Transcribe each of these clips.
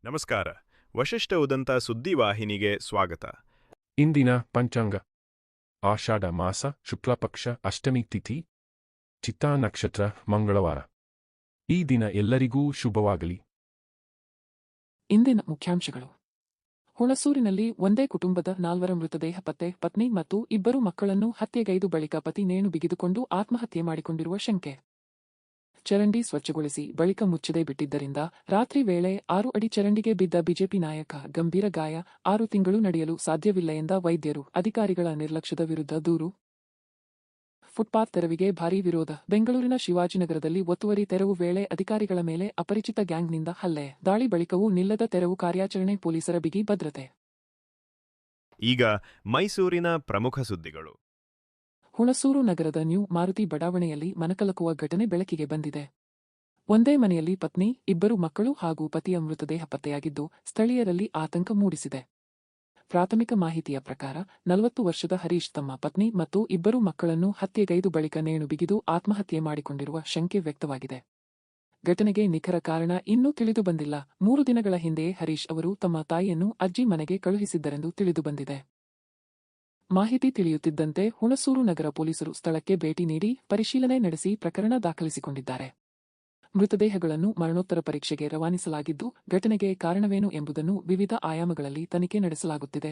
ನಮಸ್ಕಾರ. ವಶಿಷ್ಠ ಉದಂತ ಸುದ್ದಿವಾಹಿನಿಗೆ ಸ್ವಾಗತ. ಇಂದಿನ ಪಂಚಾಂಗ ಆಷಾಢ ಮಾಸ ಶುಕ್ಲಪಕ್ಷ ಅಷ್ಟಮಿ ತಿಥಿ ಚಿತ್ತಾ ನಕ್ಷತ್ರ ಮಂಗಳವಾರ. ಈ ದಿನ ಎಲ್ಲರಿಗೂ ಶುಭವಾಗಲಿ. ಇಂದಿನ ಮುಖ್ಯಾಂಶಗಳು. ಹುಣಸೂರಿನಲ್ಲಿ ಒಂದೇ ಕುಟುಂಬದ 4 ಮೃತದೇಹ ಪತ್ತೆ. ಪತ್ನಿ ಮತ್ತು 2 ಮಕ್ಕಳನ್ನು ಹತ್ಯೆಗೈದು ಬಳಿಕ ಪತಿ ನೇಣು ಬಿಗಿದುಕೊಂಡು ಆತ್ಮಹತ್ಯೆ ಮಾಡಿಕೊಂಡಿರುವ ಶಂಕೆ. ಚರಂಡಿ ಸ್ವಚ್ಛಗೊಳಿಸಿ ಬಳಿಕ ಮುಚ್ಚದೆ ಬಿಟ್ಟಿದ್ದರಿಂದ ರಾತ್ರಿ ವೇಳೆ 6 ಅಡಿ ಚರಂಡಿಗೆ ಬಿದ್ದ ಬಿಜೆಪಿ ನಾಯಕ ಗಂಭೀರ ಗಾಯ. 6 ತಿಂಗಳು ನಡೆಯಲು ಸಾಧ್ಯವಿಲ್ಲ ಎಂದ ವೈದ್ಯರು. ಅಧಿಕಾರಿಗಳ ನಿರ್ಲಕ್ಷ್ಯದ ವಿರುದ್ಧ ದೂರು. ಫುಟ್ಪಾತ್ ತೆರವಿಗೆ ಭಾರೀ ವಿರೋಧ. ಬೆಂಗಳೂರಿನ ಶಿವಾಜಿನಗರದಲ್ಲಿ ಒತ್ತುವರಿ ತೆರವು ವೇಳೆ ಅಧಿಕಾರಿಗಳ ಮೇಲೆ ಅಪರಿಚಿತ ಗ್ಯಾಂಗ್ನಿಂದ ಹಲ್ಲೆ. ದಾಳಿ ಬಳಿಕವೂ ನಿಲ್ಲದ ತೆರವು ಕಾರ್ಯಾಚರಣೆ. ಪೊಲೀಸರ ಬಿಗಿ ಭದ್ರತೆ. ಈಗ ಮೈಸೂರಿನ ಪ್ರಮುಖ ಸುದ್ದಿಗಳು. ಹುಣಸೂರು ನಗರದ ನ್ಯೂ ಮಾರುತಿ ಬಡಾವಣೆಯಲ್ಲಿ ಮನಕಲಕುವ ಘಟನೆ ಬೆಳಕಿಗೆ ಬಂದಿದೆ. ಒಂದೇ ಮನೆಯಲ್ಲಿ ಪತ್ನಿ, 2 ಮಕ್ಕಳು ಹಾಗೂ ಪತಿಯ ಮೃತದೇಹ ಪತ್ತೆಯಾಗಿದ್ದು ಸ್ಥಳೀಯರಲ್ಲಿ ಆತಂಕ ಮೂಡಿಸಿದೆ. ಪ್ರಾಥಮಿಕ ಮಾಹಿತಿಯ ಪ್ರಕಾರ 40 ವರ್ಷದ ಹರೀಶ್ ತಮ್ಮ ಪತ್ನಿ ಮತ್ತು 2 ಮಕ್ಕಳನ್ನು ಹತ್ಯೆಗೈದು ಬಳಿಕ ನೇಣು ಬಿಗಿದು ಆತ್ಮಹತ್ಯೆ ಮಾಡಿಕೊಂಡಿರುವ ಶಂಕೆ ವ್ಯಕ್ತವಾಗಿದೆ. ಘಟನೆಗೆ ನಿಖರ ಕಾರಣ ಇನ್ನೂ ತಿಳಿದುಬಂದಿಲ್ಲ. 3 ದಿನಗಳ ಹಿಂದೆಯೇ ಹರೀಶ್ ಅವರು ತಮ್ಮ ತಾಯಿಯನ್ನು ಅಜ್ಜಿ ಮನೆಗೆ ಕಳುಹಿಸಿದ್ದರೆಂದು ತಿಳಿದುಬಂದಿದೆ. ಮಾಹಿತಿ ತಿಳಿಯುತ್ತಿದ್ದಂತೆ ಹುಣಸೂರು ನಗರ ಪೊಲೀಸರು ಸ್ಥಳಕ್ಕೆ ಭೇಟಿ ನೀಡಿ ಪರಿಶೀಲನೆ ನಡೆಸಿ ಪ್ರಕರಣ ದಾಖಲಿಸಿಕೊಂಡಿದ್ದಾರೆ. ಮೃತದೇಹಗಳನ್ನು ಮರಣೋತ್ತರ ಪರೀಕ್ಷೆಗೆ ರವಾನಿಸಲಾಗಿದ್ದು ಘಟನೆಗೆ ಕಾರಣವೇನು ಎಂಬುದನ್ನು ವಿವಿಧ ಆಯಾಮಗಳಲ್ಲಿ ತನಿಖೆ ನಡೆಸಲಾಗುತ್ತಿದೆ.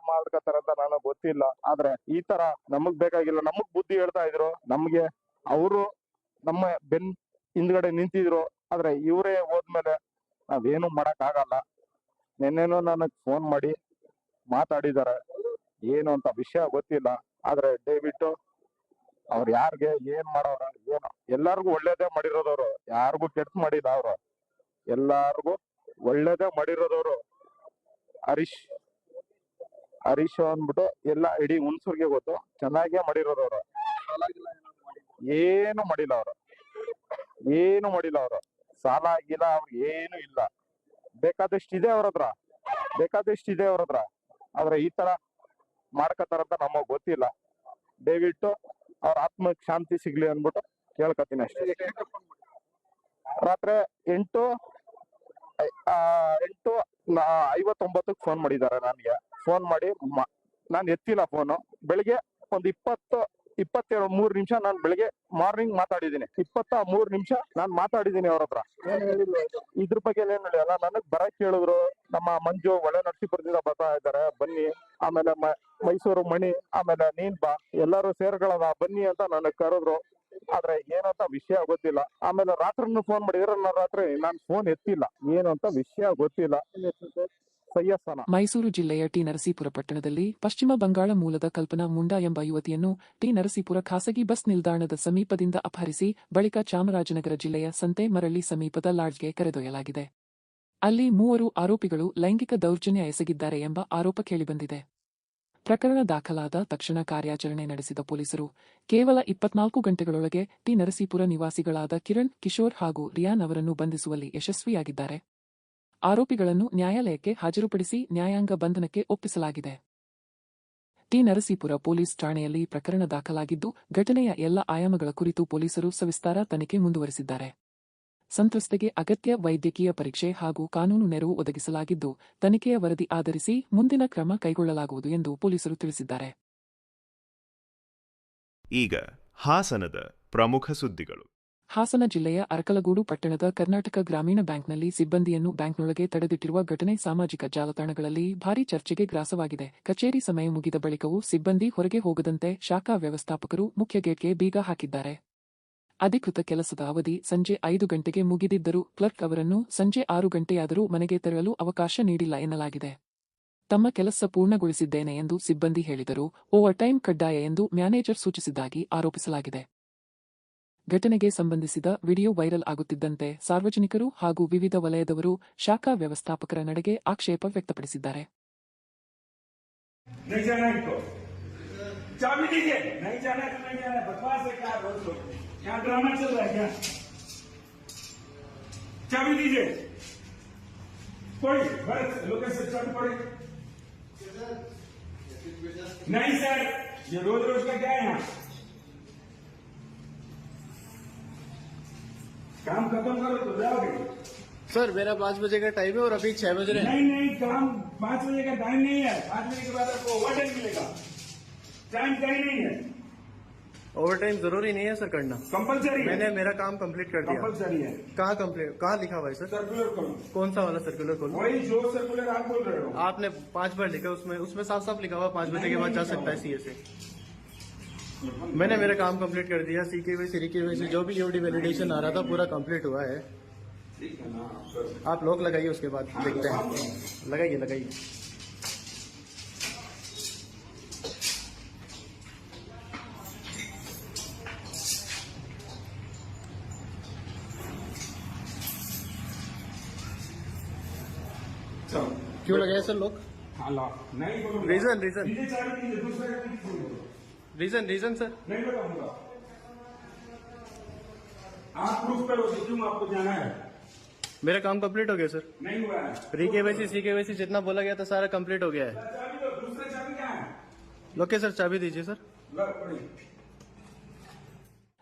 ಮಾಡ್ಕತ್ತಾರಂತ ನನಗೆ ಗೊತ್ತಿಲ್ಲ. ಆದ್ರೆ ಈ ತರ ನಮಗ್ ಬೇಕಾಗಿಲ್ಲ. ನಮಗ್ ಬುದ್ಧಿ ಹೇಳ್ತಾ ಇದ್ರು. ನಮ್ಗೆ ಅವರು ನಮ್ಮ ಬೆನ್ ಹಿಂದ್ಗಡೆ ನಿಂತಿದ್ರು. ಆದ್ರೆ ಇವರೇ ಹೋದ್ಮೇಲೆ ನಾವೇನು ಮಾಡಕ್ ಆಗಲ್ಲ. ನಿನ್ನೆನೂ ನನಗ್ ಫೋನ್ ಮಾಡಿ ಮಾತಾಡಿದಾರೆ. ಏನು ಅಂತ ವಿಷಯ ಗೊತ್ತಿಲ್ಲ. ಆದ್ರೆ ದಯವಿಟ್ಟು ಅವ್ರು ಯಾರ್ಗೆ ಏನ್ ಮಾಡೋರ ಏನು, ಎಲ್ಲಾರ್ಗು ಒಳ್ಳೇದೇ ಮಾಡಿರೋದವ್ರು, ಯಾರಿಗೂ ಕೆಟ್ಟ ಮಾಡಿಲ್ಲ. ಅವ್ರು ಎಲ್ಲಾರ್ಗು ಒಳ್ಳೇದೇ ಮಾಡಿರೋದವ್ರು. ಹರೀಶ್ ಅಂದ್ಬಿಟ್ಟು ಎಲ್ಲ ಇಡೀ ಹುಣಸೂರ್ಗೆ ಗೊತ್ತು. ಚೆನ್ನಾಗೇ ಮಾಡಿರೋದವ್ರು. ಏನು ಮಾಡಿಲ್ಲ ಅವ್ರು. ಸಾಲ ಆಗಿಲ್ಲ ಅವ್ರಿಗೆ ಏನು ಇಲ್ಲ. ಬೇಕಾದಷ್ಟಿದೆ ಅವ್ರ ಹತ್ರ. ಆದ್ರೆ ಈ ತರ ಮಾಡ್ಕತ್ತಾರಂತ ನಮಗ್ ಗೊತ್ತಿಲ್ಲ. ದಯವಿಟ್ಟು ಅವ್ರ ಆತ್ಮಕ್ ಶಾಂತಿ ಸಿಗ್ಲಿ ಅನ್ಬಿಟ್ಟು ಕೇಳ್ಕತೀನಿ ಅಷ್ಟೇ. ರಾತ್ರಿ 8:59 ಫೋನ್ ಮಾಡಿದ್ದಾರೆ ನನಗೆ. ಫೋನ್ ಮಾಡಿ ನಾನು ಎತ್ತಿಲ್ಲ ಫೋನು. ಬೆಳಿಗ್ಗೆ ಒಂದು 23 ನಿಮಿಷ ನಾನು ಬೆಳಿಗ್ಗೆ ಮಾರ್ನಿಂಗ್ ಮಾತಾಡಿದ್ದೀನಿ. 23 ನಿಮಿಷ ನಾನು ಮಾತಾಡಿದ್ದೀನಿ ಅವ್ರ ಹತ್ರ. ಇದ್ರ ಬಗ್ಗೆ ಏನ್ ಹೇಳಿಲ್ಲ. ನನಗ್ ಬರಕ್ ಕೇಳಿದ್ರು. ನಮ್ಮ ಮಂಜು ಒಳ್ಳೆ ನರಸೀಪುರದಿಂದ ಬರ್ತಾ ಇದ್ದಾರೆ, ಬನ್ನಿ. ಆಮೇಲೆ ಮೈಸೂರು ಮಣಿ, ಆಮೇಲೆ ನೀನ್ ಬಾ, ಎಲ್ಲರೂ ಸೇರ್ಗಳದ ಬನ್ನಿ ಅಂತ ನನಗ್ ಕರೆದ್ರು. ಆದ್ರೆ ಏನಂತ ವಿಷಯ ಗೊತ್ತಿಲ್ಲ. ಆಮೇಲೆ ರಾತ್ರಿನೂ ಫೋನ್ ಮಾಡಿದ್ರೆ ನಾನು ಫೋನ್ ಎತ್ತಿಲ್ಲ. ಏನು ಅಂತ ವಿಷಯ ಗೊತ್ತಿಲ್ಲ. ಮೈಸೂರು ಜಿಲ್ಲೆಯ ಟಿ ನರಸೀಪುರ ಪಟ್ಟಣದಲ್ಲಿ ಪಶ್ಚಿಮ ಬಂಗಾಳ ಮೂಲದ ಕಲ್ಪನಾ ಮುಂಡಾ ಎಂಬ ಯುವತಿಯನ್ನು ಟಿ ನರಸೀಪುರ ಖಾಸಗಿ ಬಸ್ ನಿಲ್ದಾಣದ ಸಮೀಪದಿಂದ ಅಪಹರಿಸಿ ಬಳಿಕ ಚಾಮರಾಜನಗರ ಜಿಲ್ಲೆಯ ಸಂತೆ ಮರಳ್ಳಿ ಸಮೀಪದ ಲಾಡ್ಜ್ಗೆ ಕರೆದೊಯ್ಯಲಾಗಿದೆ. ಅಲ್ಲಿ 3 ಆರೋಪಿಗಳು ಲೈಂಗಿಕ ದೌರ್ಜನ್ಯ ಎಸಗಿದ್ದಾರೆ ಎಂಬ ಆರೋಪ ಕೇಳಿಬಂದಿದೆ. ಪ್ರಕರಣ ದಾಖಲಾದ ತಕ್ಷಣ ಕಾರ್ಯಾಚರಣೆ ನಡೆಸಿದ ಪೊಲೀಸರು ಕೇವಲ 24 ಗಂಟೆಗಳೊಳಗೆ ಟಿ ನರಸೀಪುರ ನಿವಾಸಿಗಳಾದ ಕಿರಣ್, ಕಿಶೋರ್ ಹಾಗೂ ರಿಯಾನ್ ಅವರನ್ನು ಬಂಧಿಸುವಲ್ಲಿ ಯಶಸ್ವಿಯಾಗಿದ್ದಾರೆ. ಆರೋಪಿಗಳನ್ನು ನ್ಯಾಯಾಲಯಕ್ಕೆ ಹಾಜರುಪಡಿಸಿ ನ್ಯಾಯಾಂಗ ಬಂಧನಕ್ಕೆ ಒಪ್ಪಿಸಲಾಗಿದೆ. ಟಿ ನರಸೀಪುರ ಪೊಲೀಸ್ ಠಾಣೆಯಲ್ಲಿ ಪ್ರಕರಣ ದಾಖಲಾಗಿದ್ದು ಘಟನೆಯ ಎಲ್ಲ ಆಯಾಮಗಳ ಕುರಿತು ಪೊಲೀಸರು ಸವಿಸ್ತಾರ ತನಿಖೆ ಮುಂದುವರೆಸಿದ್ದಾರೆ. ಸಂತ್ರಸ್ತೆಗೆ ಅಗತ್ಯ ವೈದ್ಯಕೀಯ ಪರೀಕ್ಷೆ ಹಾಗೂ ಕಾನೂನು ನೆರವು ಒದಗಿಸಲಾಗಿದ್ದು ತನಿಖೆಯ ವರದಿ ಆಧರಿಸಿ ಮುಂದಿನ ಕ್ರಮ ಕೈಗೊಳ್ಳಲಾಗುವುದು ಎಂದು ಪೊಲೀಸರು ತಿಳಿಸಿದ್ದಾರೆ. ಈಗ ಹಾಸನದ ಪ್ರಮುಖ ಸುದ್ದಿಗಳು. ಹಾಸನ ಜಿಲ್ಲೆಯ ಅರಕಲಗೂಡು ಪಟ್ಟಣದ ಕರ್ನಾಟಕ ಗ್ರಾಮೀಣ ಬ್ಯಾಂಕ್ನಲ್ಲಿ ಸಿಬ್ಬಂದಿಯನ್ನು ಬ್ಯಾಂಕ್ನೊಳಗೆ ತಡೆದಿಟ್ಟಿರುವ ಘಟನೆ ಸಾಮಾಜಿಕ ಜಾಲತಾಣಗಳಲ್ಲಿ ಭಾರೀ ಚರ್ಚೆಗೆ ಗ್ರಾಸವಾಗಿದೆ. ಕಚೇರಿ ಸಮಯ ಮುಗಿದ ಬಳಿಕವೂ ಸಿಬ್ಬಂದಿ ಹೊರಗೆ ಹೋಗದಂತೆ ಶಾಖಾ ವ್ಯವಸ್ಥಾಪಕರು ಮುಖ್ಯ ಗೇಟ್ಗೆ ಬೀಗ ಹಾಕಿದ್ದಾರೆ. ಅಧಿಕೃತ ಕೆಲಸದ ಅವಧಿ ಸಂಜೆ 5 ಗಂಟೆಗೆ ಮುಗಿದಿದ್ದರೂ ಕ್ಲರ್ಕ್ ಅವರನ್ನು ಸಂಜೆ 6 ಗಂಟೆಯಾದರೂ ಮನೆಗೆ ತೆರಳಲು ಅವಕಾಶ ನೀಡಿಲ್ಲ ಎನ್ನಲಾಗಿದೆ. ತಮ್ಮ ಕೆಲಸ ಪೂರ್ಣಗೊಳಿಸಿದ್ದೇನೆ ಎಂದು ಸಿಬ್ಬಂದಿ ಹೇಳಿದರೂ ಓವರ್ ಟೈಮ್ ಕಡ್ಡಾಯ ಎಂದು ಮ್ಯಾನೇಜರ್ ಸೂಚಿಸಿದ್ದಾಗಿ ಆರೋಪಿಸಲಾಗಿದೆ. ಘಟನೆಗೆ ಸಂಬಂಧಿಸಿದ ವಿಡಿಯೋ ವೈರಲ್ ಆಗುತ್ತಿದ್ದಂತೆ ಸಾರ್ವಜನಿಕರು ಹಾಗೂ ವಿವಿಧ ವಲಯದವರು ಶಾಖಾ ವ್ಯವಸ್ಥಾಪಕರ ನಡೆಗೆ ಆಕ್ಷೇಪ ವ್ಯಕ್ತಪಡಿಸಿದ್ದಾರೆ. नहीं सर, ये रोज रोज का क्या है यहाँ? काम खत्म करो तो जाओगे। सर मेरा 5 बजे का टाइम है और अभी 6 बज रहे हैं। नहीं काम 5 बजे का टाइम नहीं है। 5 बजे के बाद आपको ओवर टाइम मिलेगा। टाइम कहीं नहीं है, ओवर टाइम जरूरी नहीं है सर करना। कंपलसरी है। मैंने मेरा काम कंप्लीट कर दिया। कंपलसरी है। कहाँ लिखा हुआ है सर? सर्कुलर करो, कौन सा वाला सर्कुलर खोलो? वही जो सर्कुलर आप बोल रहे हो। आपने 5 बार लिखा, उसमें साफ साफ लिखा हुआ 5 बजे के बाद जा सकता है सीए से। मैंने मेरा काम कंप्लीट कर दिया। CKY जो भी ईओडी वैलिडेशन आ रहा था पूरा कंप्लीट हुआ है। ठीक है ना, आप लॉक लगाइए, उसके बाद देखते हैं। लगाइए। क्यों लगाया सर लॉक? हाँ लॉक नहीं बोलो। रीजन मुझे चाबी दीजिए, दूसरे का नहीं बोलो। रीजन सर नहीं बताऊंगा। आप प्रूफ करो कि क्यों आपको जाना है। मेरा काम कंप्लीट हो गया सर। नहीं हुआ है। प्री-KYC CKYC जितना बोला गया था सारा कंप्लीट हो गया है। चाबी दो, दूसरा चाबी क्या है? ओके सर, चाबी दीजिए सर। लो, पड़ी।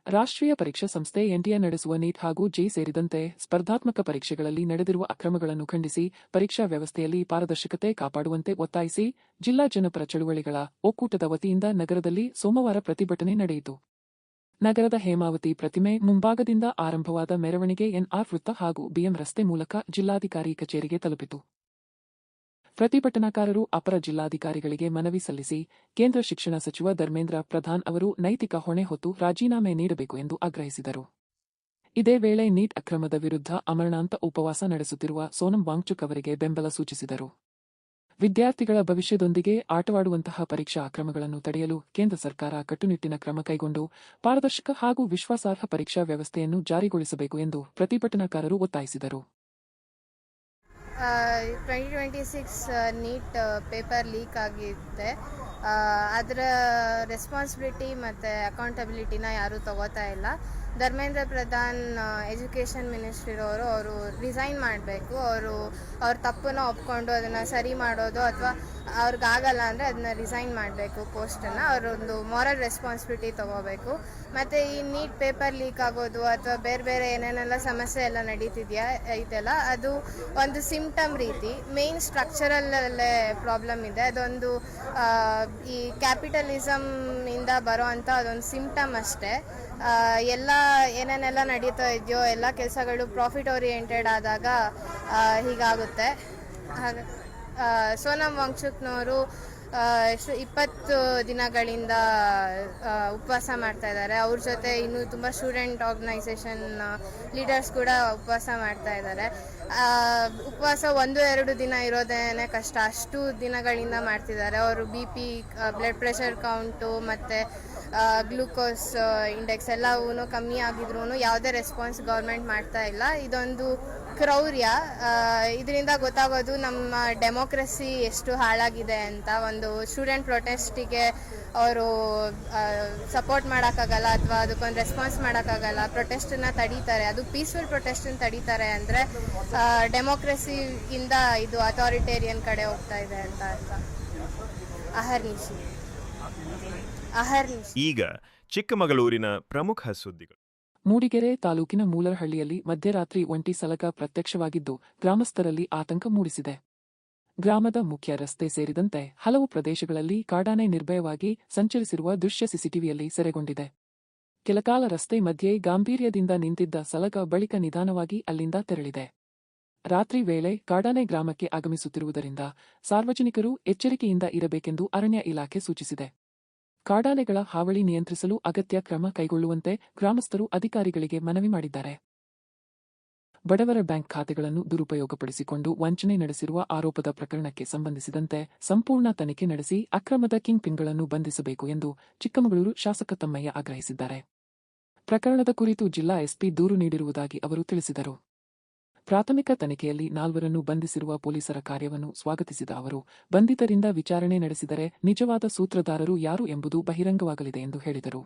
ರಾಷ್ಟ್ರೀಯ ಪರೀಕ್ಷಾ ಸಂಸ್ಥೆ ಎನ್ಟಿಎ ನಡೆಸುವ ನೀಟ್ ಹಾಗೂ ಜೆ ಸೇರಿದಂತೆ ಸ್ಪರ್ಧಾತ್ಮಕ ಪರೀಕ್ಷೆಗಳಲ್ಲಿ ನಡೆದಿರುವ ಅಕ್ರಮಗಳನ್ನು ಖಂಡಿಸಿ ಪರೀಕ್ಷಾ ವ್ಯವಸ್ಥೆಯಲ್ಲಿ ಪಾರದರ್ಶಕತೆ ಕಾಪಾಡುವಂತೆ ಒತ್ತಾಯಿಸಿ ಜಿಲ್ಲಾ ಜನಪರ ಚಳುವಳಿಗಳ ಒಕ್ಕೂಟದ ವತಿಯಿಂದ ನಗರದಲ್ಲಿ ಸೋಮವಾರ ಪ್ರತಿಭಟನೆ ನಡೆಯಿತು. ನಗರದ ಹೇಮಾವತಿ ಪ್ರತಿಮೆ ಮುಂಭಾಗದಿಂದ ಆರಂಭವಾದ ಮೆರವಣಿಗೆ ಎನ್ಆರ್ ವೃತ್ತ ಹಾಗೂ ಬಿಎಂ ರಸ್ತೆ ಮೂಲಕ ಜಿಲ್ಲಾಧಿಕಾರಿ ಕಚೇರಿಗೆ ತಲುಪಿತು. ಪ್ರತಿಭಟನಾಕಾರರು ಅಪರ ಜಿಲ್ಲಾಧಿಕಾರಿಗಳಿಗೆ ಮನವಿ ಸಲ್ಲಿಸಿ ಕೇಂದ್ರ ಶಿಕ್ಷಣ ಸಚಿವ ಧರ್ಮೇಂದ್ರ ಪ್ರಧಾನ್ ಅವರು ನೈತಿಕ ಹೊಣೆ ಹೊತ್ತು ರಾಜೀನಾಮೆ ನೀಡಬೇಕು ಎಂದು ಆಗ್ರಹಿಸಿದರು. ಇದೇ ವೇಳೆ ನೀಟ್ ಅಕ್ರಮದ ವಿರುದ್ಧ ಅಮರಣಾಂತ ಉಪವಾಸ ನಡೆಸುತ್ತಿರುವ ಸೋನಂ ವಾಂಗ್ಚುಕ್ ಅವರಿಗೆ ಬೆಂಬಲ ಸೂಚಿಸಿದರು. ವಿದ್ಯಾರ್ಥಿಗಳ ಭವಿಷ್ಯದೊಂದಿಗೆ ಆಟವಾಡುವಂತಹ ಪರೀಕ್ಷಾ ಅಕ್ರಮಗಳನ್ನು ತಡೆಯಲು ಕೇಂದ್ರ ಸರ್ಕಾರ ಕಟ್ಟುನಿಟ್ಟಿನ ಕ್ರಮ ಕೈಗೊಂಡು ಪಾರದರ್ಶಕ ಹಾಗೂ ವಿಶ್ವಾಸಾರ್ಹ ಪರೀಕ್ಷಾ ವ್ಯವಸ್ಥೆಯನ್ನು ಜಾರಿಗೊಳಿಸಬೇಕು ಎಂದು ಪ್ರತಿಭಟನಾಕಾರರು ಒತ್ತಾಯಿಸಿದರು. 2026 ನೀಟ್ ಪೇಪರ್ ಲೀಕ್ ಆಗಿದೆ. ಅದರ ರೆಸ್ಪಾನ್ಸಿಬಿಲಿಟಿ ಮತ್ತು ಅಕೌಂಟಬಿಲಿಟಿನ ಯಾರೂ ತಗೋತಾ ಇಲ್ಲ. ಧರ್ಮೇಂದ್ರ ಪ್ರಧಾನ್ ಎಜುಕೇಷನ್ ಮಿನಿಸ್ಟ್ರಿ ಅವರು ರಿಸೈನ್ ಮಾಡಬೇಕು. ಅವ್ರ ತಪ್ಪನ್ನು ಒಪ್ಕೊಂಡು ಅದನ್ನು ಸರಿ ಮಾಡೋದು, ಅಥವಾ ಅವ್ರಿಗಾಗಲ್ಲ ಅಂದರೆ ಅದನ್ನ ರಿಸೈನ್ ಮಾಡಬೇಕು ಪೋಸ್ಟನ್ನು. ಅವರೊಂದು ಮಾರಲ್ ರೆಸ್ಪಾನ್ಸಿಬಿಲಿಟಿ ತೊಗೋಬೇಕು. ಮತ್ತು ಈ ನೀಟ್ ಪೇಪರ್ ಲೀಕ್ ಆಗೋದು ಅಥವಾ ಬೇರೆ ಏನೇನೆಲ್ಲ ಸಮಸ್ಯೆ ಎಲ್ಲ ಇದೆಲ್ಲ ಅದು ಒಂದು ಸಿಂಪ್ಟಮ್ ರೀತಿ. ಮೇನ್ ಸ್ಟ್ರಕ್ಚರಲ್ಲೇ ಪ್ರಾಬ್ಲಮ್ ಇದೆ. ಅದೊಂದು ಈ ಕ್ಯಾಪಿಟಲಿಸಮ್ ಇಂದ ಬರೋ ಅಂಥ ಅದೊಂದು ಸಿಂಪ್ಟಮ್ ಅಷ್ಟೇ. ಎಲ್ಲ ಏನೇನೆಲ್ಲ ನಡೀತಾ ಇದೆಯೋ ಎಲ್ಲ ಕೆಲಸಗಳು ಪ್ರಾಫಿಟ್ ಓರಿಯೆಂಟೆಡ್ ಆದಾಗ ಹೀಗಾಗುತ್ತೆ. ಸೋನಂ ವಾಂಗ್ಚುಕ್ನವರು 20 ದಿನಗಳಿಂದ ಉಪವಾಸ ಮಾಡ್ತಾ ಇದ್ದಾರೆ. ಅವ್ರ ಜೊತೆ ಇನ್ನೂ ತುಂಬ ಸ್ಟೂಡೆಂಟ್ ಆರ್ಗನೈಸೇಷನ್ ಲೀಡರ್ಸ್ ಕೂಡ ಉಪವಾಸ ಮಾಡ್ತಾ ಇದ್ದಾರೆ. ಉಪವಾಸ 1-2 ದಿನ ಇರೋದೇನೆ ಕಷ್ಟ, ಅಷ್ಟು ದಿನಗಳಿಂದ ಮಾಡ್ತಿದ್ದಾರೆ. ಅವರು BP, ಬ್ಲಡ್ ಪ್ರೆಷರ್ ಕೌಂಟು ಮತ್ತು ಗ್ಲೂಕೋಸ್ ಇಂಡೆಕ್ಸ್ ಎಲ್ಲವೂ ಕಮ್ಮಿ ಆಗಿದ್ರೂ ಯಾವುದೇ ರೆಸ್ಪಾನ್ಸ್ ಗೌರ್ಮೆಂಟ್ ಮಾಡ್ತಾ ಇಲ್ಲ. ಇದೊಂದು ಕ್ರೌರ್ಯ. ಇದರಿಂದ ಗೊತ್ತಾಗೋದು ನಮ್ಮ ಡೆಮೋಕ್ರಸಿ ಎಷ್ಟು ಹಾಳಾಗಿದೆ ಅಂತ. ಒಂದು ಸ್ಟೂಡೆಂಟ್ ಪ್ರೊಟೆಸ್ಟಿಗೆ ಅವರು ಸಪೋರ್ಟ್ ಮಾಡೋಕ್ಕಾಗಲ್ಲ ಅಥವಾ ಅದಕ್ಕೊಂದು ರೆಸ್ಪಾನ್ಸ್ ಮಾಡೋಕ್ಕಾಗಲ್ಲ. ಪ್ರೊಟೆಸ್ಟನ್ನು ತಡೀತಾರೆ, ಅದು ಪೀಸ್ಫುಲ್ ಪ್ರೊಟೆಸ್ಟನ್ನು ತಡೀತಾರೆ ಅಂದರೆ ಡೆಮೋಕ್ರಸಿಯಿಂದ ಇದು ಅಥಾರಿಟೇರಿಯನ್ ಕಡೆ ಹೋಗ್ತಾ ಇದೆ ಅಂತ ಅರ್ಥ. ಅಹರ್ನಿಶಿ. ಈಗ ಚಿಕ್ಕಮಗಳೂರಿನ ಪ್ರಮುಖ ಸುದ್ದಿಗಳು. ಮೂಡಿಗೆರೆ ತಾಲೂಕಿನ ಮೂಲರಹಳ್ಳಿಯಲ್ಲಿ ಮಧ್ಯರಾತ್ರಿ ಒಂಟಿ ಸಲಗ ಪ್ರತ್ಯಕ್ಷವಾಗಿದ್ದು ಗ್ರಾಮಸ್ಥರಲ್ಲಿ ಆತಂಕ ಮೂಡಿಸಿದೆ. ಗ್ರಾಮದ ಮುಖ್ಯ ರಸ್ತೆ ಸೇರಿದಂತೆ ಹಲವು ಪ್ರದೇಶಗಳಲ್ಲಿ ಕಾಡಾನೆ ನಿರ್ಭಯವಾಗಿ ಸಂಚರಿಸಿರುವ ದೃಶ್ಯ ಸಿಸಿಟಿವಿಯಲ್ಲಿ ಸೆರೆಗೊಂಡಿದೆ. ಕೆಲಕಾಲ ರಸ್ತೆ ಮಧ್ಯೆ ಗಾಂಭೀರ್ಯದಿಂದ ನಿಂತಿದ್ದ ಸಲಗ ಬಳಿಕ ನಿಧಾನವಾಗಿ ಅಲ್ಲಿಂದ ತೆರಳಿದೆ. ರಾತ್ರಿ ವೇಳೆ ಕಾಡಾನೆ ಗ್ರಾಮಕ್ಕೆ ಆಗಮಿಸುತ್ತಿರುವುದರಿಂದ ಸಾರ್ವಜನಿಕರು ಎಚ್ಚರಿಕೆಯಿಂದ ಇರಬೇಕೆಂದು ಅರಣ್ಯ ಇಲಾಖೆ ಸೂಚಿಸಿದೆ. ಕಾಡಾನೆಗಳ ಹಾವಳಿ ನಿಯಂತ್ರಿಸಲು ಅಗತ್ಯ ಕ್ರಮ ಕೈಗೊಳ್ಳುವಂತೆ ಗ್ರಾಮಸ್ಥರು ಅಧಿಕಾರಿಗಳಿಗೆ ಮನವಿ ಮಾಡಿದ್ದಾರೆ. ಬಡವರ ಬ್ಯಾಂಕ್ ಖಾತೆಗಳನ್ನು ದುರುಪಯೋಗಪಡಿಸಿಕೊಂಡು ವಂಚನೆ ನಡೆಸಿರುವ ಆರೋಪದ ಪ್ರಕರಣಕ್ಕೆ ಸಂಬಂಧಿಸಿದಂತೆ ಸಂಪೂರ್ಣ ತನಿಖೆ ನಡೆಸಿ ಅಕ್ರಮದ ಕಿಂಗ್ ಪಿನ್ಗಳನ್ನು ಬಂಧಿಸಬೇಕು ಎಂದು ಚಿಕ್ಕಮಗಳೂರು ಶಾಸಕ ತಮ್ಮಯ್ಯ ಆಗ್ರಹಿಸಿದ್ದಾರೆ. ಪ್ರಕರಣದ ಕುರಿತು ಜಿಲ್ಲಾ ಎಸ್ಪಿ ದೂರು ನೀಡಿರುವುದಾಗಿ ಅವರು ತಿಳಿಸಿದರು. ಪ್ರಾಥಮಿಕ ತನಿಖೆಯಲ್ಲಿ 4 ಬಂಧಿಸಿರುವ ಪೊಲೀಸರ ಕಾರ್ಯವನ್ನು ಸ್ವಾಗತಿಸಿದ ಅವರು, ಬಂಧಿತರಿಂದ ವಿಚಾರಣೆ ನಡೆಸಿದರೆ ನಿಜವಾದ ಸೂತ್ರಧಾರರು ಯಾರು ಎಂಬುದು ಬಹಿರಂಗವಾಗಲಿದೆ ಎಂದು ಹೇಳಿದರು.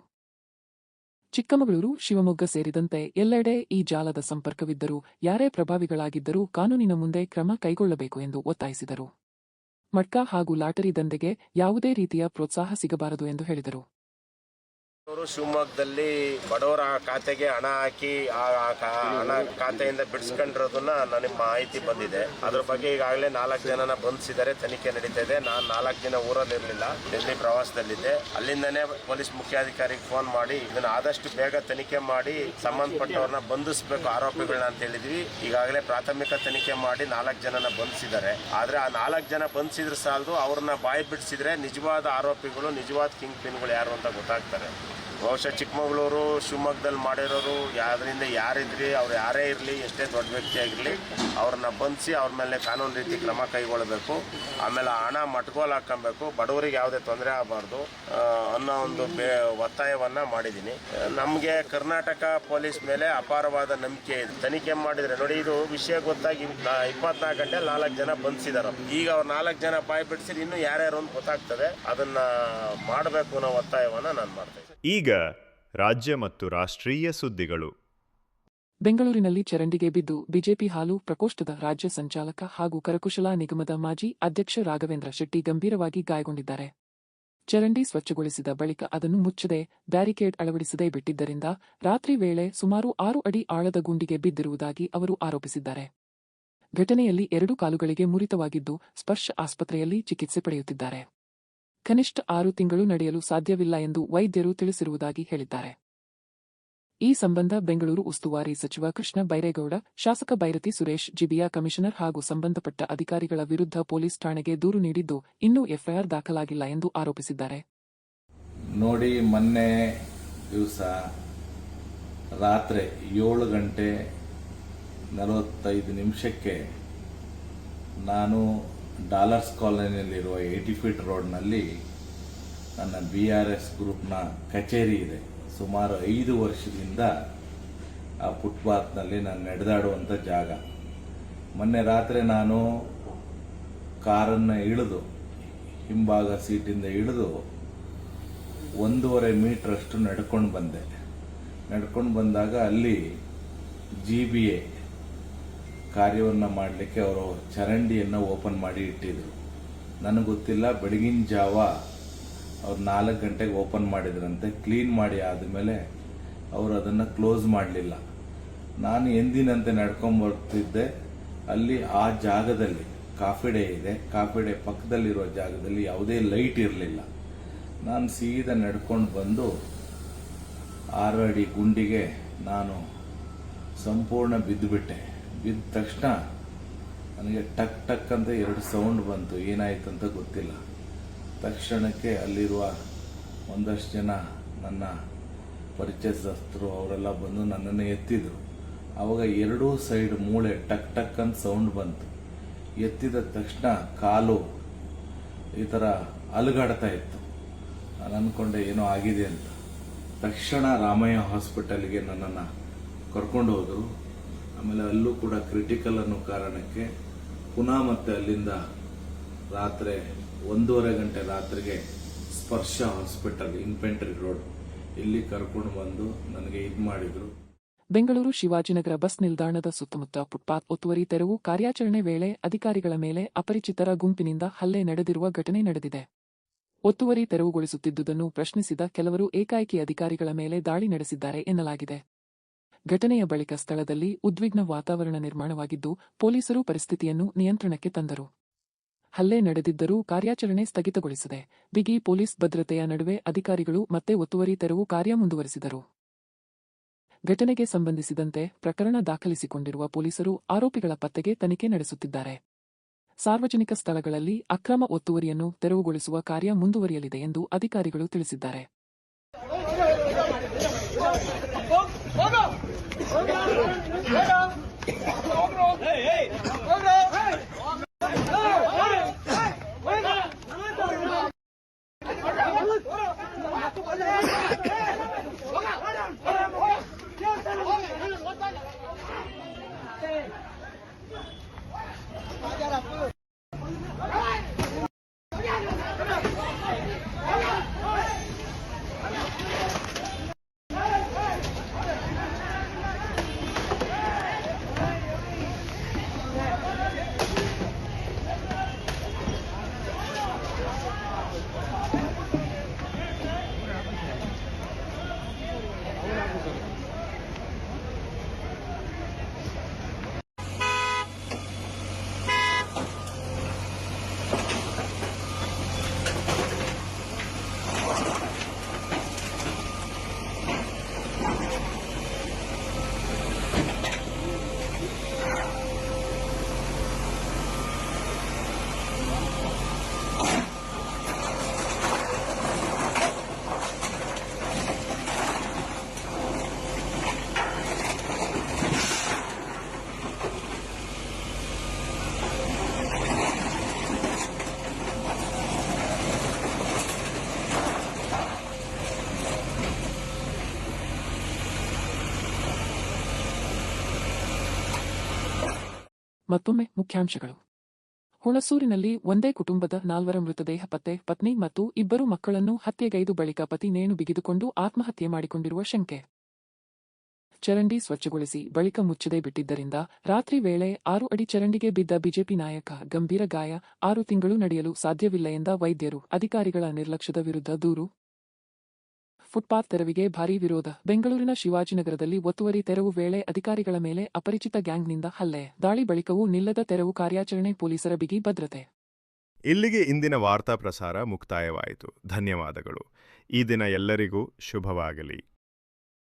ಚಿಕ್ಕಮಗಳೂರು, ಶಿವಮೊಗ್ಗ ಸೇರಿದಂತೆ ಎಲ್ಲೆಡೆ ಈ ಜಾಲದ ಸಂಪರ್ಕವಿದ್ದರೂ ಯಾರೇ ಪ್ರಭಾವಿಗಳಾಗಿದ್ದರೂ ಕಾನೂನಿನ ಮುಂದೆ ಕ್ರಮ ಕೈಗೊಳ್ಳಬೇಕು ಎಂದು ಒತ್ತಾಯಿಸಿದರು. ಮಟ್ಕಾ ಹಾಗೂ ಲಾಟರಿ ದಂಧೆಗೆ ಯಾವುದೇ ರೀತಿಯ ಪ್ರೋತ್ಸಾಹ ಸಿಗಬಾರದು ಎಂದು ಹೇಳಿದರು. ಅವರು ಶಿವಮೊಗ್ಗದಲ್ಲಿ ಬಡವರ ಖಾತೆಗೆ ಹಣ ಹಾಕಿ ಹಣ ಖಾತೆಯಿಂದ ಬಿಡಿಸ್ಕೊಂಡಿರೋದನ್ನ ನನಗೆ ಮಾಹಿತಿ ಬಂದಿದೆ. ಅದ್ರ ಬಗ್ಗೆ ಈಗಾಗಲೇ 4 ಜನನ ಬಂಧಿಸಿದ್ದಾರೆ, ತನಿಖೆ ನಡೀತಾ ಇದೆ. ನಾನು 4 ದಿನ ಊರಲ್ಲಿರಲಿಲ್ಲ, ಡೆಲ್ಲಿ ಪ್ರವಾಸದಲ್ಲಿದ್ದೆ. ಅಲ್ಲಿಂದನೇ ಪೊಲೀಸ್ ಮುಖ್ಯಾಧಿಕಾರಿಗೆ ಫೋನ್ ಮಾಡಿ ಇದನ್ನ ಆದಷ್ಟು ಬೇಗ ತನಿಖೆ ಮಾಡಿ ಸಂಬಂಧಪಟ್ಟವ್ರನ್ನ ಬಂಧಿಸಬೇಕು ಆರೋಪಿಗಳನ್ನ ಅಂತ ಹೇಳಿದ್ವಿ. ಈಗಾಗಲೇ ಪ್ರಾಥಮಿಕ ತನಿಖೆ ಮಾಡಿ 4 ಜನನ ಬಂಧಿಸಿದ್ದಾರೆ. ಆದ್ರೆ ಆ 4 ಜನ ಬಂಧಿಸಿದ್ರೆ ಸಾಲದು, ಅವ್ರನ್ನ ಬಾಯಿ ಬಿಡಿಸಿದ್ರೆ ನಿಜವಾದ ಆರೋಪಿಗಳು, ನಿಜವಾದ ಕಿಂಗ್ ಪಿನ್ಗಳು ಯಾರು ಅಂತ ಗೊತ್ತಾಗ್ತಾರೆ. ಬಹುಶಃ ಚಿಕ್ಕಮಗಳೂರು, ಶಿವಮೊಗ್ಗದಲ್ಲಿ ಮಾಡಿರೋರು ಯಾರಿಂದ ಯಾರಿದ್ರಿ, ಅವ್ರು ಯಾರೇ ಇರಲಿ, ಎಷ್ಟೇ ದೊಡ್ಡ ವ್ಯಕ್ತಿ ಆಗಿರಲಿ, ಅವ್ರನ್ನ ಬಂಧಿಸಿ ಅವ್ರ ಮೇಲೆ ಕಾನೂನು ರೀತಿ ಕ್ರಮ ಕೈಗೊಳ್ಳಬೇಕು. ಆಮೇಲೆ ಹಣ ಮಟ್ಗೋಲ್ ಹಾಕೊಬೇಕು, ಬಡವರಿಗೆ ಯಾವುದೇ ತೊಂದರೆ ಆಗಬಾರ್ದು ಅನ್ನೋ ಒಂದು ಒತ್ತಾಯವನ್ನ ಮಾಡಿದ್ದೀನಿ. ನಮಗೆ ಕರ್ನಾಟಕ ಪೊಲೀಸ್ ಮೇಲೆ ಅಪಾರವಾದ ನಂಬಿಕೆ ಇದೆ. ತನಿಖೆ ಮಾಡಿದ್ರೆ ನೋಡಿ, ಇದು ವಿಷಯ ಗೊತ್ತಾಗಿ 24 ಗಂಟೆ 4 ಜನ ಬಂಧಿಸಿದಾರೆ. ಈಗ ಅವ್ರು 4 ಜನ ಬಾಯಿ ಬಿಡಿಸಿದ್ರೆ ಇನ್ನೂ ಯಾರ್ಯಾರು ಅಂತ ಗೊತ್ತಾಗ್ತದೆ. ಅದನ್ನ ಮಾಡಬೇಕು ಅನ್ನೋ ಒತ್ತಾಯವನ್ನ ನಾನು ಮಾಡ್ತೇನೆ. ಈಗ ರಾಜ್ಯ ಮತ್ತು ರಾಷ್ಟ್ರೀಯ ಸುದ್ದಿಗಳು. ಬೆಂಗಳೂರಿನಲ್ಲಿ ಚರಂಡಿಗೆ ಬಿದ್ದು ಬಿಜೆಪಿ ಹಾಲು ಪ್ರಕೋಷ್ಠದ ರಾಜ್ಯ ಸಂಚಾಲಕ ಹಾಗೂ ಕರಕುಶಲ ನಿಗಮದ ಮಾಜಿ ಅಧ್ಯಕ್ಷ ರಾಘವೇಂದ್ರ ಶೆಟ್ಟಿ ಗಂಭೀರವಾಗಿ ಗಾಯಗೊಂಡಿದ್ದಾರೆ. ಚರಂಡಿ ಸ್ವಚ್ಛಗೊಳಿಸಿದ ಬಳಿಕ ಅದನ್ನು ಮುಚ್ಚದೆ ಬ್ಯಾರಿಕೇಡ್ ಅಳವಡಿಸದೇ ಬಿಟ್ಟಿದ್ದರಿಂದ ರಾತ್ರಿ ವೇಳೆ ಸುಮಾರು 6 ಅಡಿ ಆಳದ ಗುಂಡಿಗೆ ಬಿದ್ದಿರುವುದಾಗಿ ಅವರು ಆರೋಪಿಸಿದ್ದಾರೆ. ಘಟನೆಯಲ್ಲಿ 2 ಕಾಲುಗಳಿಗೆ ಮುರಿತವಾಗಿದ್ದು ಸ್ಪರ್ಶ ಆಸ್ಪತ್ರೆಯಲ್ಲಿ ಚಿಕಿತ್ಸೆ ಪಡೆಯುತ್ತಿದ್ದಾರೆ. ಕನಿಷ್ಠ 6 ತಿಂಗಳು ನಡೆಯಲು ಸಾಧ್ಯವಿಲ್ಲ ಎಂದು ವೈದ್ಯರು ತಿಳಿಸಿರುವುದಾಗಿ ಹೇಳಿದ್ದಾರೆ. ಈ ಸಂಬಂಧ ಬೆಂಗಳೂರು ಉಸ್ತುವಾರಿ ಸಚಿವ ಕೃಷ್ಣ ಬೈರೇಗೌಡ, ಶಾಸಕ ಬೈರತಿ ಸುರೇಶ್, ಜಿಬಿಯ ಕಮಿಷನರ್ ಹಾಗೂ ಸಂಬಂಧಪಟ್ಟ ಅಧಿಕಾರಿಗಳ ವಿರುದ್ಧ ಪೊಲೀಸ್ ಠಾಣೆಗೆ ದೂರು ನೀಡಿದ್ದು ಇನ್ನೂ ಎಫ್ಐಆರ್ ದಾಖಲಾಗಿಲ್ಲ ಎಂದು ಆರೋಪಿಸಿದ್ದಾರೆ. ನೋಡಿ, ಮೊನ್ನೆ ದಿವಸ ರಾತ್ರಿ 7 ಗಂಟೆ 45 ನಿಮಿಷಕ್ಕೆ ನಾನು ಡಾಲರ್ಸ್ ಕಾಲೋನಿಯಲ್ಲಿರುವ 80 ಫೀಟ್ ರೋಡ್ನಲ್ಲಿ ನನ್ನ BRS ಗ್ರೂಪ್ನ ಕಚೇರಿ ಇದೆ. ಸುಮಾರು 5 ವರ್ಷದಿಂದ ಆ ಫುಟ್ಪಾತ್ನಲ್ಲಿ ನಾನು ನಡೆದಾಡುವಂಥ ಜಾಗ. ಮೊನ್ನೆ ರಾತ್ರಿ ನಾನು ಕಾರನ್ನು ಇಳಿದು, ಹಿಂಭಾಗ ಸೀಟಿಂದ ಇಳಿದು 1.5 ಮೀಟರ್ ಅಷ್ಟು ನಡ್ಕೊಂಡು ಬಂದೆ. ನಡ್ಕೊಂಡು ಬಂದಾಗ ಅಲ್ಲಿ GBA ಕಾರ್ಯವನ್ನು ಮಾಡಲಿಕ್ಕೆ ಅವರು ಚರಂಡಿಯನ್ನು ಓಪನ್ ಮಾಡಿ ಇಟ್ಟಿದ್ರು. ನನಗೆ ಗೊತ್ತಿಲ್ಲ, ಬೆಳಗಿನ ಜಾವ ಅವ್ರು 4 ಗಂಟೆಗೆ ಓಪನ್ ಮಾಡಿದ್ರಂತೆ. ಕ್ಲೀನ್ ಮಾಡಿ ಆದಮೇಲೆ ಅವರು ಅದನ್ನು ಕ್ಲೋಸ್ ಮಾಡಲಿಲ್ಲ. ನಾನು ಎಂದಿನಂತೆ ನಡ್ಕೊಂಬರ್ತಿದ್ದೆ. ಅಲ್ಲಿ ಆ ಜಾಗದಲ್ಲಿ ಕಾಫಿ ಡೇ ಇದೆ, ಕಾಫಿ ಡೇ ಪಕ್ಕದಲ್ಲಿರುವ ಜಾಗದಲ್ಲಿ ಯಾವುದೇ ಲೈಟ್ ಇರಲಿಲ್ಲ. ನಾನು ಸೀದಾ ನಡ್ಕೊಂಡು ಬಂದು 6 ಅಡಿ ಗುಂಡಿಗೆ ನಾನು ಸಂಪೂರ್ಣ ಬಿದ್ದುಬಿಟ್ಟೆ. ಬಿದ್ದ ತಕ್ಷಣ ನನಗೆ ಟಕ್ ಟಕ್ ಅಂತ 2 ಸೌಂಡ್ ಬಂತು. ಏನಾಯ್ತು ಅಂತ ಗೊತ್ತಿಲ್ಲ. ತಕ್ಷಣಕ್ಕೆ ಅಲ್ಲಿರುವ ಒಂದಷ್ಟು ಜನ ನನ್ನ ಪರಿಚಯಸ್ಥರು ಅವರೆಲ್ಲ ಬಂದು ನನ್ನನ್ನು ಎತ್ತಿದ್ರು. ಆವಾಗ 2 ಸೈಡ್ ಮೂಳೆ ಟಕ್ ಟಕ್ ಅಂತ ಸೌಂಡ್ ಬಂತು. ಎತ್ತಿದ ತಕ್ಷಣ ಕಾಲು ಈ ಥರ ಅಲುಗಾಡ್ತಾ ಇತ್ತು. ನಾನು ಅಂದ್ಕೊಂಡೆ ಏನೋ ಆಗಿದೆ ಅಂತ. ತಕ್ಷಣ ರಾಮಯ್ಯ ಹಾಸ್ಪಿಟಲ್ಗೆ ನನ್ನನ್ನು ಕರ್ಕೊಂಡು ಹೋದರು. ಆಮೇಲೆ ಅಲ್ಲೂ ಕೂಡ ಕ್ರಿಟಿಕಲ್ ಅನ್ನೋ ಕಾರಣಕ್ಕೆ ಪುನಃ ಮತ್ತೆ ಅಲ್ಲಿಂದ ರಾತ್ರಿ 1:30 ಗಂಟೆ ರಾತ್ರಿಗೆ ಸ್ಪರ್ಶ ಹಾಸ್ಪಿಟಲ್, ಇನ್ಫೆಂಟ್ರಿ ರೋಡ್, ಇಲ್ಲಿ ಕರ್ಕೊಂಡು ಬಂದು ನನಗೆ ಇದು ಮಾಡಿದ್ರು. ಬೆಂಗಳೂರು ಶಿವಾಜಿನಗರ ಬಸ್ ನಿಲ್ದಾಣದ ಸುತ್ತಮುತ್ತ ಫುಟ್ಪಾತ್ ಒತ್ತುವರಿ ತೆರವು ಕಾರ್ಯಾಚರಣೆ ವೇಳೆ ಅಧಿಕಾರಿಗಳ ಮೇಲೆ ಅಪರಿಚಿತರ ಗುಂಪಿನಿಂದ ಹಲ್ಲೆ ನಡೆದಿರುವ ಘಟನೆ ನಡೆದಿದೆ. ಒತ್ತುವರಿ ತೆರವುಗೊಳಿಸುತ್ತಿದ್ದುದನ್ನು ಪ್ರಶ್ನಿಸಿದ ಕೆಲವರು ಏಕಾಏಕಿ ಅಧಿಕಾರಿಗಳ ಮೇಲೆ ದಾಳಿ ನಡೆಸಿದ್ದಾರೆ ಎನ್ನಲಾಗಿದೆ. ಘಟನೆಯ ಬಳಿಕ ಸ್ಥಳದಲ್ಲಿ ಉದ್ವಿಗ್ನ ವಾತಾವರಣ ನಿರ್ಮಾಣವಾಗಿದ್ದು ಪೊಲೀಸರು ಪರಿಸ್ಥಿತಿಯನ್ನು ನಿಯಂತ್ರಣಕ್ಕೆ ತಂದರು. ಹಲ್ಲೆ ನಡೆದಿದ್ದರೂ ಕಾರ್ಯಾಚರಣೆ ಸ್ಥಗಿತಗೊಳಿಸದೆ ಬಿಗಿ ಪೊಲೀಸ್ ಭದ್ರತೆಯ ನಡುವೆ ಅಧಿಕಾರಿಗಳು ಮತ್ತೆ ಒತ್ತುವರಿ ತೆರವು ಕಾರ್ಯ ಮುಂದುವರೆಸಿದರು. ಘಟನೆಗೆ ಸಂಬಂಧಿಸಿದಂತೆ ಪ್ರಕರಣ ದಾಖಲಿಸಿಕೊಂಡಿರುವ ಪೊಲೀಸರು ಆರೋಪಿಗಳ ಪತ್ತೆಗೆ ತನಿಖೆ ನಡೆಸುತ್ತಿದ್ದಾರೆ. ಸಾರ್ವಜನಿಕ ಸ್ಥಳಗಳಲ್ಲಿ ಅಕ್ರಮ ಒತ್ತುವರಿಯನ್ನು ತೆರವುಗೊಳಿಸುವ ಕಾರ್ಯ ಮುಂದುವರಿಯಲಿದೆ ಎಂದು ಅಧಿಕಾರಿಗಳು ತಿಳಿಸಿದ್ದಾರೆ. ಮತ್ತೊಮ್ಮೆ ಮುಖ್ಯಾಂಶಗಳು. ಹುಣಸೂರಿನಲ್ಲಿ ಒಂದೇ ಕುಟುಂಬದ 4 ಮೃತದೇಹ ಪತ್ತೆ, ಪತ್ನಿ ಮತ್ತು 2 ಮಕ್ಕಳನ್ನು ಹತ್ಯೆಗೈದು ಬಳಿಕ ಪತಿ ನೇಣು ಬಿಗಿದುಕೊಂಡು ಆತ್ಮಹತ್ಯೆ ಮಾಡಿಕೊಂಡಿರುವ ಶಂಕೆ. ಚರಂಡಿ ಸ್ವಚ್ಛಗೊಳಿಸಿ ಬಳಿಕ ಮುಚ್ಚದೆ ಬಿಟ್ಟಿದ್ದರಿಂದ ರಾತ್ರಿ ವೇಳೆ 6 ಅಡಿ ಚರಂಡಿಗೆ ಬಿದ್ದ ಬಿಜೆಪಿ ನಾಯಕ ಗಂಭೀರ ಗಾಯ, 6 ತಿಂಗಳು ನಡೆಯಲು ಸಾಧ್ಯವಿಲ್ಲ ಎಂದ ವೈದ್ಯರು, ಅಧಿಕಾರಿಗಳ ನಿರ್ಲಕ್ಷ್ಯದ ವಿರುದ್ಧ ದೂರು. ಫುಟ್ಪಾತ್ ತೆರವಿಗೆ ಭಾರೀ ವಿರೋಧ. ಬೆಂಗಳೂರಿನ ಶಿವಾಜಿನಗರದಲ್ಲಿ ಒತ್ತುವರಿ ತೆರವು ವೇಳೆ ಅಧಿಕಾರಿಗಳ ಮೇಲೆ ಅಪರಿಚಿತ ಗ್ಯಾಂಗ್ನಿಂದ ಹಲ್ಲೆ, ದಾಳಿ ಬಳಿಕವೂ ನಿಲ್ಲದ ತೆರವು ಕಾರ್ಯಾಚರಣೆ, ಪೊಲೀಸರ ಬಿಗಿ ಭದ್ರತೆ. ಇಲ್ಲಿಗೆ ಇಂದಿನ ವಾರ್ತಾ ಪ್ರಸಾರ ಮುಕ್ತಾಯವಾಯಿತು. ಧನ್ಯವಾದಗಳು. ಈ ದಿನ ಎಲ್ಲರಿಗೂ ಶುಭವಾಗಲಿ.